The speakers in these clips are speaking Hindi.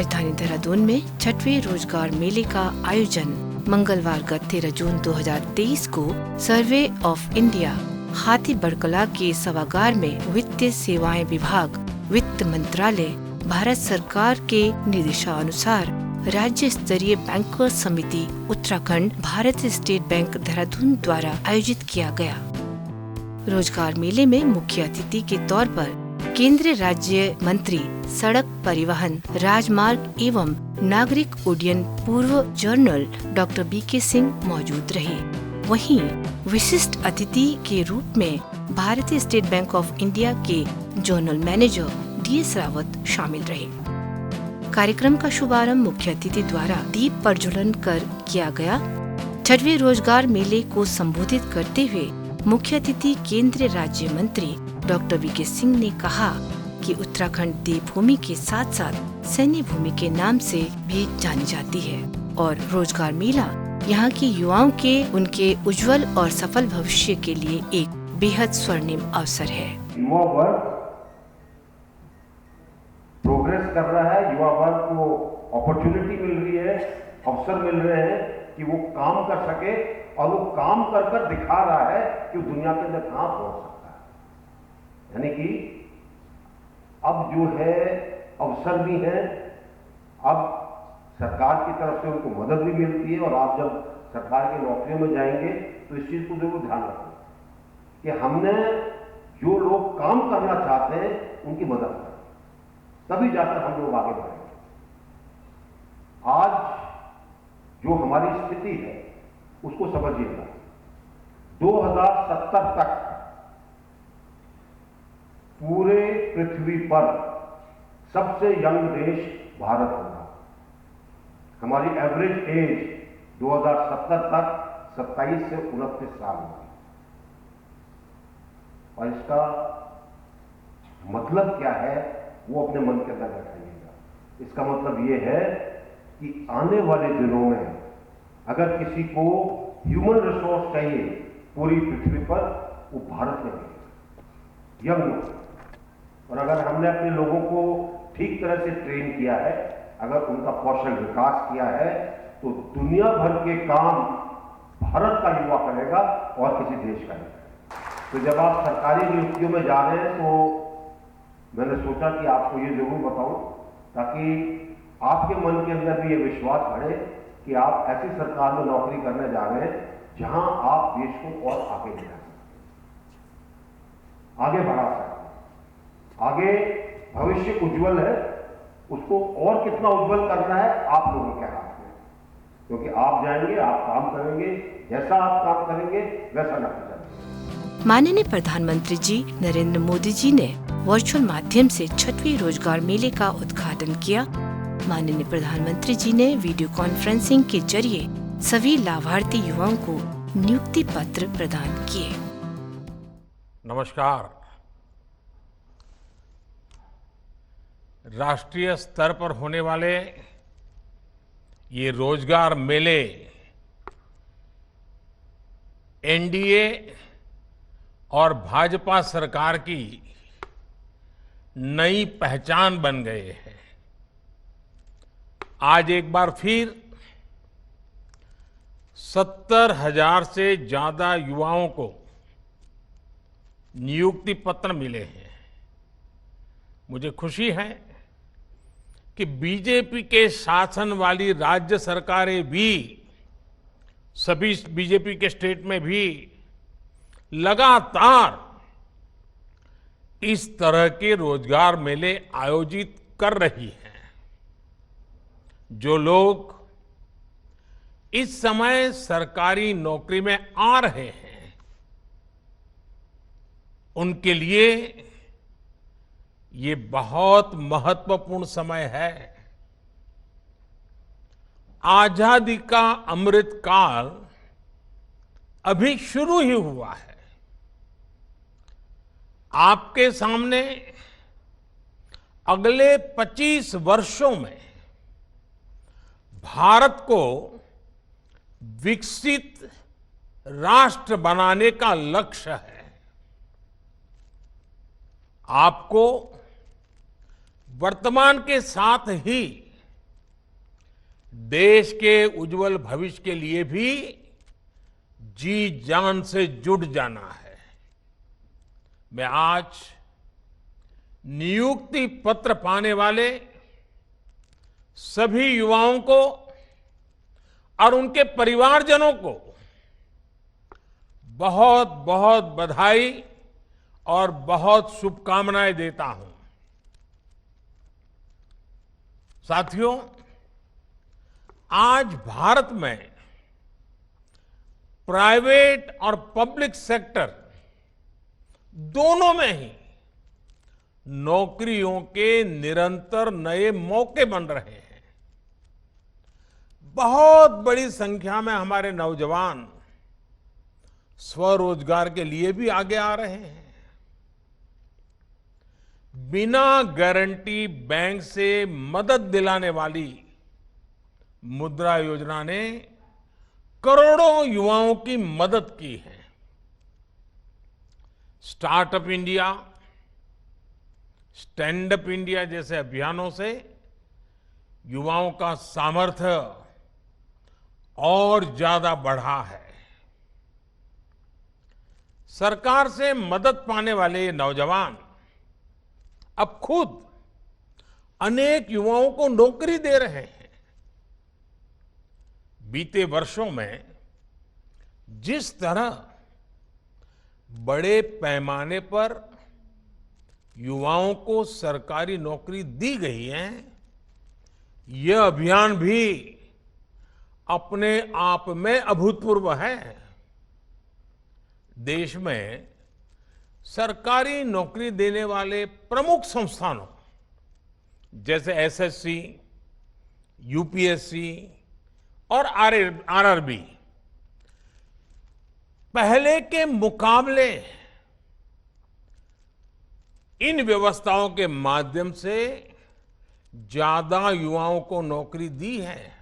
राजधानी देहरादून में छठवें रोजगार मेले का आयोजन मंगलवार गत 13 जून 2023 को सर्वे ऑफ इंडिया हाथी बड़कला के सभागार में वित्तीय सेवाएं विभाग, वित्त मंत्रालय, भारत सरकार के निर्देशानुसार राज्य स्तरीय बैंकर्स समिति उत्तराखंड, भारतीय स्टेट बैंक देहरादून द्वारा आयोजित किया गया। रोजगार मेले में मुख्य अतिथि के तौर पर केंद्रीय राज्य मंत्री सड़क परिवहन, राजमार्ग एवं नागरिक उड्डयन पूर्व जनरल डॉक्टर बीके सिंह मौजूद रहे। वहीं विशिष्ट अतिथि के रूप में भारतीय स्टेट बैंक ऑफ इंडिया के जोनल मैनेजर DS रावत शामिल रहे। कार्यक्रम का शुभारंभ मुख्य अतिथि द्वारा दीप प्रज्वलन कर किया गया। छठवें रोजगार मेले को संबोधित करते हुए मुख्य अतिथि केंद्रीय राज्य मंत्री डॉक्टर बीके सिंह ने कहा कि उत्तराखंड देवभूमि के साथ साथ सैन्य भूमि के नाम से भी जानी जाती है और रोजगार मेला यहाँ के युवाओं के उनके उज्जवल और सफल भविष्य के लिए एक बेहद स्वर्णिम अवसर है। युवा वर्ग प्रोग्रेस कर रहा है, युवा वर्ग को अपॉर्चुनिटी मिल रही है, अवसर मिल रहे हैं कि वो काम कर सके और वो काम कर कर दिखा रहा है कि वो दुनिया के अंदर कहाँ पहुंच सकता है। यानी कि अब जो है अवसर भी है, अब सरकार की तरफ से उनको मदद भी मिलती है और आप जब सरकार की नौकरियों में जाएंगे तो इस चीज को जरूर ध्यान रखें कि हमने जो लोग काम करना चाहते हैं उनकी मदद करें, तभी जाकर हम लोग आगे बढ़ेंगे। आज जो हमारी स्थिति है उसको समझिएगा। 2070 तक पूरे पृथ्वी पर सबसे यंग देश भारत होगा। हमारी एवरेज एज 2070 तक 27 से 29 साल होगी। और इसका मतलब क्या है वो अपने मन के अंदर रखिएगा। इसका मतलब ये है कि आने वाले दिनों में अगर किसी को ह्यूमन रिसोर्स चाहिए पूरी पृथ्वी पर, वो भारत में मिलेगा, यंग। और अगर हमने अपने लोगों को ठीक तरह से ट्रेन किया है, अगर उनका कौशल विकास किया है, तो दुनिया भर के काम भारत का युवा करेगा और किसी देश का नहीं। तो जब आप सरकारी नियुक्तियों में जा रहे हैं तो मैंने सोचा कि आपको ये जरूर बताऊं ताकि आपके मन के अंदर भी ये विश्वास बढ़े कि आप ऐसी सरकार में नौकरी करने जा रहे हैं जहां आप देश को और आगे ले जा सकते, आगे बढ़ा सकते, आगे भविष्य उज्जवल है, उसको और कितना उज्जवल करना है आप लोगों के हाथ में। क्योंकि आप जाएंगे, आप काम करेंगे, जैसा आप काम करेंगे वैसा नतीजा मिलेगा। माननीय प्रधानमंत्री जी नरेंद्र मोदी जी ने वर्चुअल माध्यम से छठवीं रोजगार मेले का उद्घाटन किया। माननीय प्रधानमंत्री जी ने वीडियो कॉन्फ्रेंसिंग के जरिए सभी लाभार्थी युवाओं को नियुक्ति पत्र प्रदान किए। नमस्कार। राष्ट्रीय स्तर पर होने वाले ये रोजगार मेले NDA और भाजपा सरकार की नई पहचान बन गए हैं। आज एक बार फिर 70,000 से ज्यादा युवाओं को नियुक्ति पत्र मिले हैं। मुझे खुशी है कि बीजेपी के शासन वाली राज्य सरकारें भी, सभी बीजेपी के स्टेट में भी लगातार इस तरह के रोजगार मेले आयोजित कर रही हैं। जो लोग इस समय सरकारी नौकरी में आ रहे हैं उनके लिए ये बहुत महत्वपूर्ण समय है। आजादी का अमृत काल अभी शुरू ही हुआ है। आपके सामने अगले 25 वर्षों में भारत को विकसित राष्ट्र बनाने का लक्ष्य है। आपको वर्तमान के साथ ही देश के उज्जवल भविष्य के लिए भी जी जान से जुट जाना है। मैं आज नियुक्ति पत्र पाने वाले सभी युवाओं को और उनके परिवारजनों को बहुत बहुत बधाई और बहुत शुभकामनाएं देता हूं। साथियों, आज भारत में प्राइवेट और पब्लिक सेक्टर दोनों में ही नौकरियों के निरंतर नए मौके बन रहे हैं। बहुत बड़ी संख्या में हमारे नौजवान स्वरोजगार के लिए भी आगे आ रहे हैं। बिना गारंटी बैंक से मदद दिलाने वाली मुद्रा योजना ने करोड़ों युवाओं की मदद की है। Startup India, stand up India जैसे अभियानों से युवाओं का सामर्थ्य और ज्यादा बढ़ा है। सरकार से मदद पाने वाले ये नौजवान अब खुद अनेक युवाओं को नौकरी दे रहे हैं। बीते वर्षों में जिस तरह बड़े पैमाने पर युवाओं को सरकारी नौकरी दी गई है, यह अभियान भी अपने आप में अभूतपूर्व है। देश में सरकारी नौकरी देने वाले प्रमुख संस्थानों जैसे एसएससी, यूपीएससी और आरआरबी पहले के मुकाबले इन व्यवस्थाओं के माध्यम से ज्यादा युवाओं को नौकरी दी है।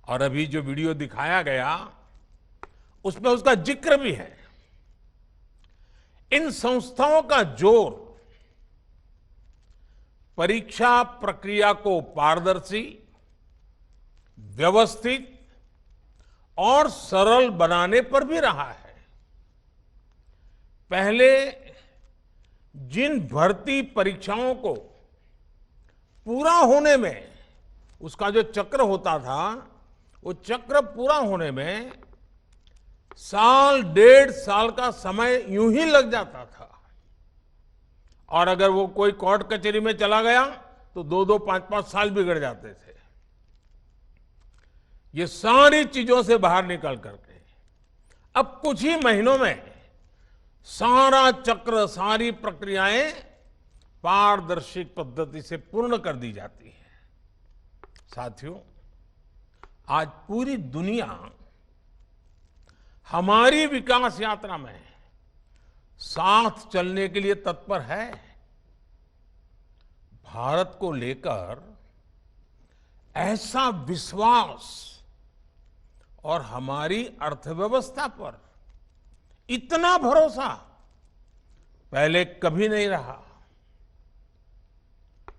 और अभी जो वीडियो दिखाया गया उसमें उसका जिक्र भी है। इन संस्थाओं का जोर परीक्षा प्रक्रिया को पारदर्शी, व्यवस्थित और सरल बनाने पर भी रहा है। पहले जिन भर्ती परीक्षाओं को पूरा होने में उसका जो चक्र होता था, वो चक्र पूरा होने में साल, 1.5 साल का समय यूं ही लग जाता था। और अगर वो कोई कोर्ट कचहरी में चला गया तो 2-2, 5-5 साल बिगड़ जाते थे। ये सारी चीजों से बाहर निकल करके अब कुछ ही महीनों में सारा चक्र, सारी प्रक्रियाएं पारदर्शी पद्धति से पूर्ण कर दी जाती है। साथियों, आज पूरी दुनिया हमारी विकास यात्रा में साथ चलने के लिए तत्पर है। भारत को लेकर ऐसा विश्वास और हमारी अर्थव्यवस्था पर इतना भरोसा पहले कभी नहीं रहा।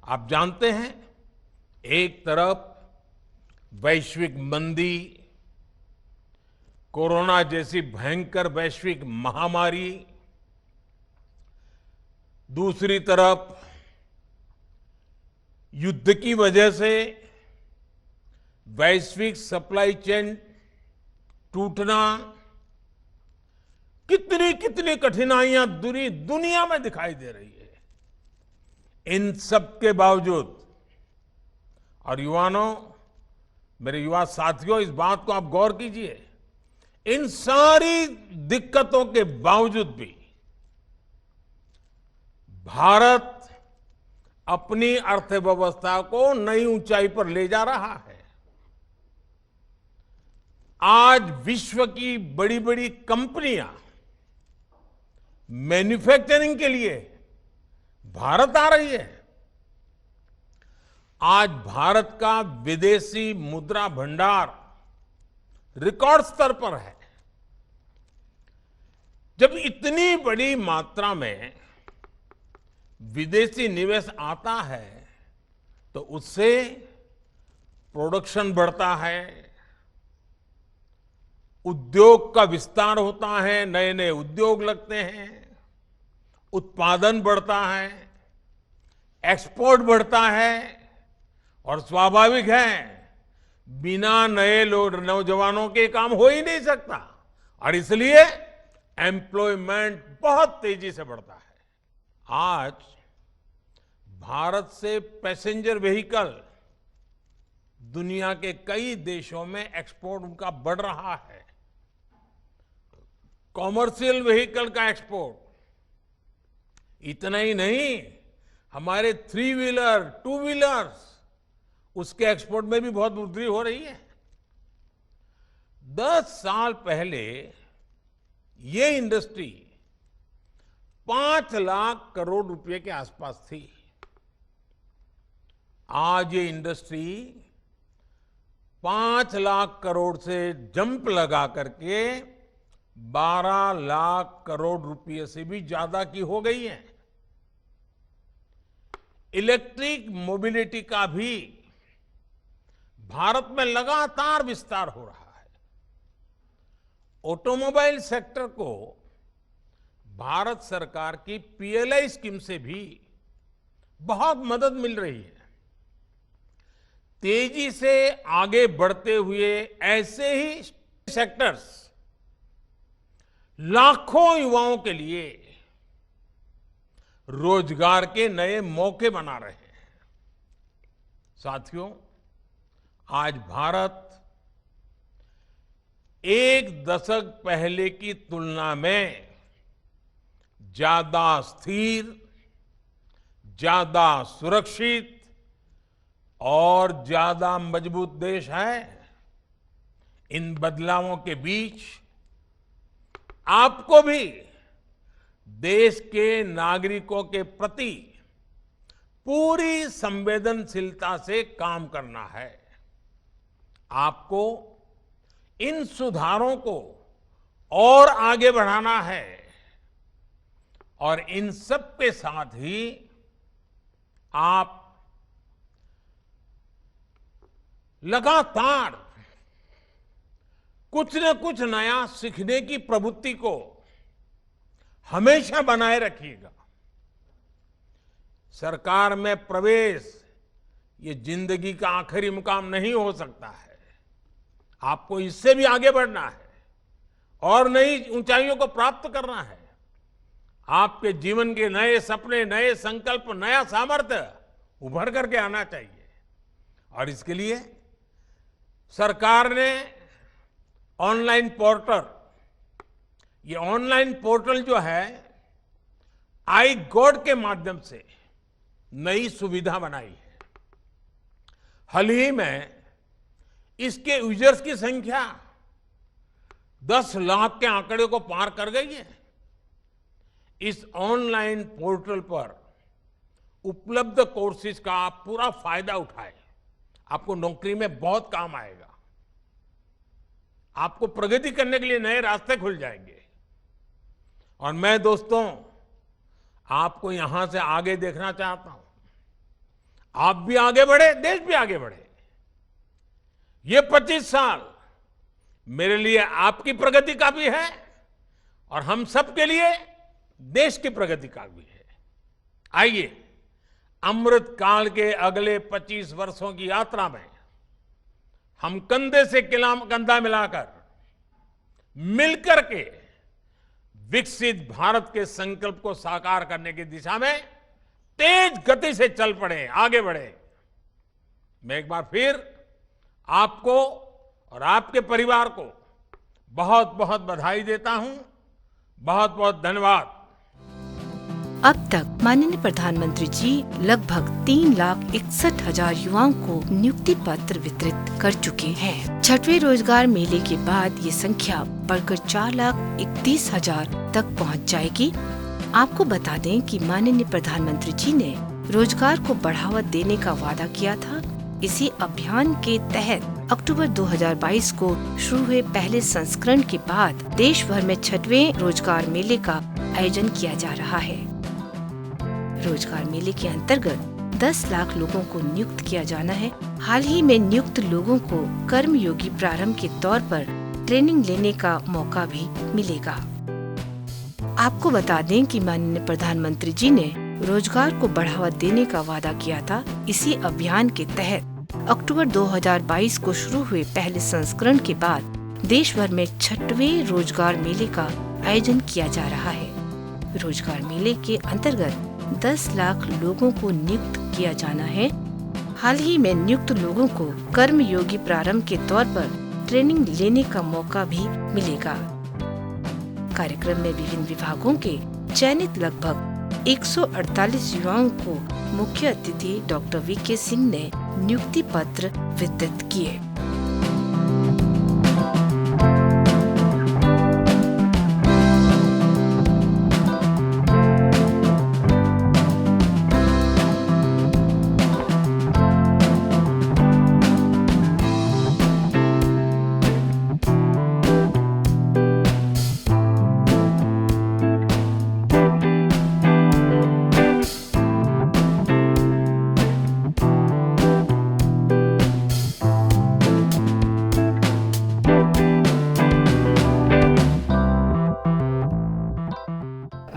आप जानते हैं, एक तरफ वैश्विक मंदी, कोरोना जैसी भयंकर वैश्विक महामारी, दूसरी तरफ युद्ध की वजह से वैश्विक सप्लाई चेन टूटना, कितनी कितनी कठिनाइयां दुनिया में दिखाई दे रही है। इन सब के बावजूद, और युवानों, मेरे युवा साथियों, इस बात को आप गौर कीजिए, इन सारी दिक्कतों के बावजूद भी भारत अपनी अर्थव्यवस्था को नई ऊंचाई पर ले जा रहा है। आज विश्व की बड़ी बड़ी कंपनियां मैन्युफैक्चरिंग के लिए भारत आ रही है। आज भारत का विदेशी मुद्रा भंडार रिकॉर्ड स्तर पर है। जब इतनी बड़ी मात्रा में विदेशी निवेश आता है तो उससे प्रोडक्शन बढ़ता है, उद्योग का विस्तार होता है, नए नए उद्योग लगते हैं, उत्पादन बढ़ता है, एक्सपोर्ट बढ़ता है और स्वाभाविक है बिना नए नौजवानों के काम हो ही नहीं सकता और इसलिए एम्प्लॉयमेंट बहुत तेजी से बढ़ता है। आज भारत से पैसेंजर व्हीकल दुनिया के कई देशों में एक्सपोर्ट उनका बढ़ रहा है। कॉमर्शियल व्हीकल का एक्सपोर्ट, इतना ही नहीं, हमारे 3 व्हीलर 2 व्हीलर्स उसके एक्सपोर्ट में भी बहुत वृद्धि हो रही है। 10 साल पहले ये इंडस्ट्री 5 लाख करोड़ रुपए के आसपास थी। आज ये इंडस्ट्री 5 लाख करोड़ से जंप लगा करके 12 लाख करोड़ रुपए से भी ज्यादा की हो गई है। इलेक्ट्रिक मोबिलिटी का भी भारत में लगातार विस्तार हो रहा है। ऑटोमोबाइल सेक्टर को भारत सरकार की पीएलआई स्कीम से भी बहुत मदद मिल रही है। तेजी से आगे बढ़ते हुए ऐसे ही सेक्टर्स लाखों युवाओं के लिए रोजगार के नए मौके बना रहे हैं। साथियों, आज भारत एक दशक पहले की तुलना में ज्यादा स्थिर, ज्यादा सुरक्षित और ज्यादा मजबूत देश है। इन बदलावों के बीच आपको भी देश के नागरिकों के प्रति पूरी संवेदनशीलता से काम करना है। आपको इन सुधारों को और आगे बढ़ाना है और इन सब के साथ ही आप लगातार कुछ न कुछ नया सीखने की प्रवृत्ति को हमेशा बनाए रखिएगा। सरकार में प्रवेश ये जिंदगी का आखिरी मुकाम नहीं हो सकता है। आपको इससे भी आगे बढ़ना है और नई ऊंचाइयों को प्राप्त करना है। आपके जीवन के नए सपने, नए संकल्प, नया सामर्थ्य उभर करके आना चाहिए और इसके लिए सरकार ने ऑनलाइन पोर्टल, ये ऑनलाइन पोर्टल जो है आई गॉड के माध्यम से नई सुविधा बनाई है। हाल ही में इसके यूजर्स की संख्या 10 लाख के आंकड़े को पार कर गई है। इस ऑनलाइन पोर्टल पर उपलब्ध कोर्सेज का आप पूरा फायदा उठाएं। आपको नौकरी में बहुत काम आएगा। आपको प्रगति करने के लिए नए रास्ते खुल जाएंगे। और मैं दोस्तों आपको यहां से आगे देखना चाहता हूं। आप भी आगे बढ़े, देश भी आगे बढ़े। ये 25 साल मेरे लिए आपकी प्रगति का भी है और हम सब के लिए देश की प्रगति का भी है। आइए अमृत काल के अगले 25 वर्षों की यात्रा में हम कंधे से कंधा मिलाकर मिलकर के विकसित भारत के संकल्प को साकार करने की दिशा में तेज गति से चल पड़े, आगे बढ़े। मैं एक बार फिर आपको और आपके परिवार को बहुत बहुत बधाई देता हूं। बहुत बहुत धन्यवाद। अब तक माननीय प्रधानमंत्री जी लगभग 3,61,000 युवाओं को नियुक्ति पत्र वितरित कर चुके हैं। 6वें रोजगार मेले के बाद ये संख्या बढ़कर 4,31,000 तक पहुंच जाएगी। आपको बता दें कि माननीय प्रधानमंत्री जी ने रोजगार को बढ़ावा देने का वादा किया था। इसी अभियान के तहत अक्टूबर 2022 को शुरू हुए पहले संस्करण के बाद देश भर में 6वें रोजगार मेले का आयोजन किया जा रहा है। रोजगार मेले के अंतर्गत 10 लाख लोगों को नियुक्त किया जाना है। हाल ही में नियुक्त लोगों को कर्मयोगी प्रारंभ के तौर पर ट्रेनिंग लेने का मौका भी मिलेगा। आपको बता दें कि माननीय प्रधानमंत्री जी ने रोजगार को बढ़ावा देने का वादा किया था। इसी अभियान के तहत अक्टूबर 2022 को शुरू हुए पहले संस्करण के बाद देश भर में 6वें रोजगार मेले का आयोजन किया जा रहा है। रोजगार मेले के अंतर्गत 10 लाख लोगों को नियुक्त किया जाना है। हाल ही में नियुक्त लोगों को कर्मयोगी प्रारंभ के तौर पर ट्रेनिंग लेने का मौका भी मिलेगा। कार्यक्रम में विभिन्न विभागों के चयनित लगभग 148 युवाओं को मुख्य अतिथि डॉक्टर वीके सिंह ने नियुक्ति पत्र वितरित किए।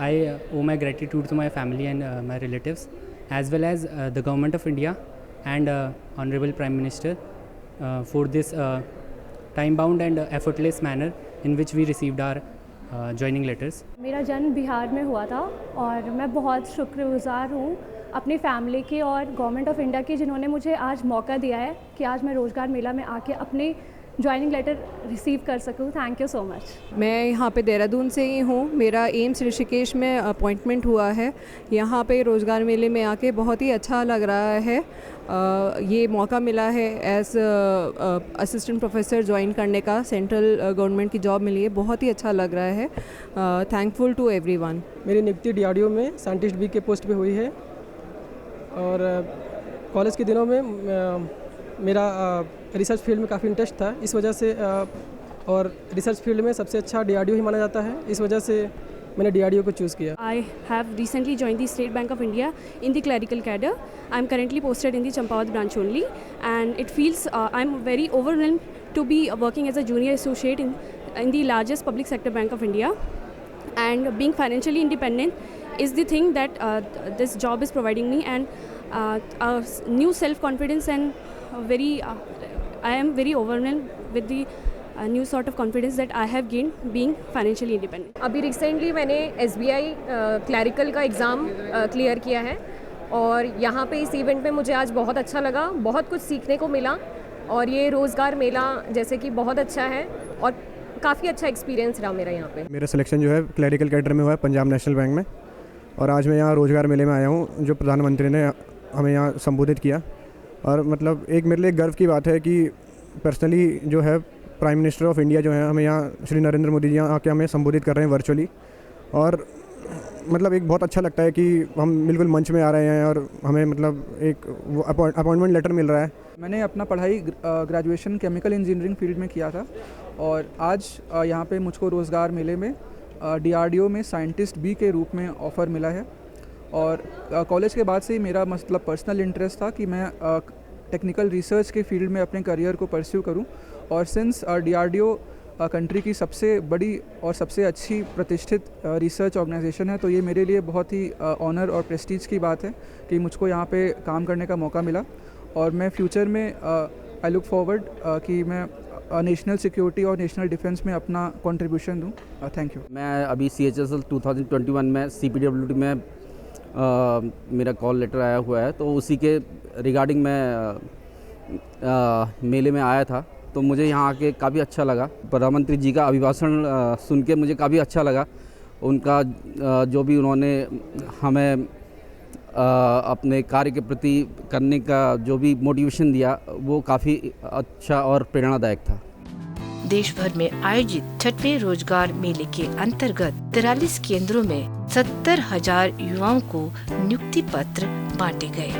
I owe my gratitude to my family and my relatives, as well as the Government of India and Honorable Prime Minister for this time-bound and effortless manner in which we received our joining letters. मेरा जन्म बिहार में हुआ था और मैं बहुत शुक्रगुजार हूँ अपनी फैमिली की और गवर्नमेंट ऑफ इंडिया की, जिन्होंने मुझे आज मौका दिया है कि आज मैं रोज़गार मेला में आके अपने ज्वाइनिंग लेटर रिसीव कर सकूँ। Thank you so much. मैं यहाँ पे देहरादून से ही हूँ। मेरा एम्स ऋषिकेश में अपॉइंटमेंट हुआ है। यहाँ पे रोज़गार मेले में आके बहुत ही अच्छा लग रहा है। ये मौका मिला है एज असिस्टेंट प्रोफेसर ज्वाइन करने का। सेंट्रल गवर्नमेंट की जॉब मिली है, बहुत ही अच्छा लग रहा है। Thankful to everyone. मेरी नियुक्ति डीआरडीओ में साइंटिस्ट बी के पोस्ट पे हुई है और कॉलेज के दिनों में मेरा रिसर्च फील्ड में काफ़ी इंटरेस्ट था, इस वजह से और रिसर्च फील्ड में सबसे अच्छा डीआरडीओ ही माना जाता है, इस वजह से मैंने डीआरडीओ को चूज़ किया। I have recently joined the State Bank of India in the clerical cadre. I'm currently posted in the Champawat branch only, and it feels I'm very overwhelmed to be working as a junior associate in the largest public sector bank of India, and being financially independent is the thing that this job is providing me, and a new self-confidence and I am very overwhelmed with the new sort of confidence that I have gained being financially independent. अभी रिसेंटली मैंने SBI क्लैरिकल का एग्ज़ाम क्लियर किया है और यहाँ पे इस इवेंट में मुझे आज बहुत अच्छा लगा, बहुत कुछ सीखने को मिला और ये रोज़गार मेला जैसे कि बहुत अच्छा है और काफ़ी अच्छा एक्सपीरियंस रहा मेरा यहाँ पे। मेरा सिलेक्शन जो है क्लैरिकल कैडर में हुआ है पंजाब नेशनल बैंक में, और आज मैं यहाँ रोज़गार मेले में आया हूँ जो प्रधानमंत्री ने हमें यहाँ संबोधित किया। और मतलब एक मेरे लिए गर्व की बात है कि पर्सनली जो है प्राइम मिनिस्टर ऑफ इंडिया जो है हमें यहाँ श्री नरेंद्र मोदी जी यहाँ आके हमें संबोधित कर रहे हैं वर्चुअली, और मतलब एक बहुत अच्छा लगता है कि हम बिल्कुल मंच में आ रहे हैं और हमें मतलब एक अपॉइंटमेंट लेटर मिल रहा है। मैंने अपना पढ़ाई ग्रेजुएशन केमिकल इंजीनियरिंग फील्ड में किया था और आज यहाँ पे मुझको रोज़गार मेले में डीआरडीओ में साइंटिस्ट बी के रूप में ऑफ़र मिला है। और कॉलेज के बाद से ही मेरा मतलब पर्सनल इंटरेस्ट था कि मैं टेक्निकल रिसर्च के फील्ड में अपने करियर को परस्यू करूं, और सिंस डीआरडीओ कंट्री की सबसे बड़ी और सबसे अच्छी प्रतिष्ठित रिसर्च ऑर्गेनाइजेशन है, तो ये मेरे लिए बहुत ही ऑनर और प्रेस्टीज की बात है कि मुझको यहाँ पे काम करने का मौका मिला। और मैं फ्यूचर में आई लुक फॉरवर्ड कि मैं नेशनल सिक्योरिटी और नेशनल डिफेंस में अपना कंट्रीब्यूशन दूँ। Thank you. मैं अभी CHSL 2021 में CPWD में मेरा कॉल लेटर आया हुआ है, तो उसी के रिगार्डिंग मैं मेले में आया था, तो मुझे यहाँ आके काफ़ी अच्छा लगा। प्रधानमंत्री जी का अभिभाषण सुन के मुझे काफ़ी अच्छा लगा। उनका जो भी उन्होंने हमें अपने कार्य के प्रति करने का जो भी मोटिवेशन दिया वो काफ़ी अच्छा और प्रेरणादायक था। देश भर में आयोजित 6वें रोजगार मेले के अंतर्गत 43 केंद्रों में 70,000 युवाओं को नियुक्ति पत्र बांटे गए।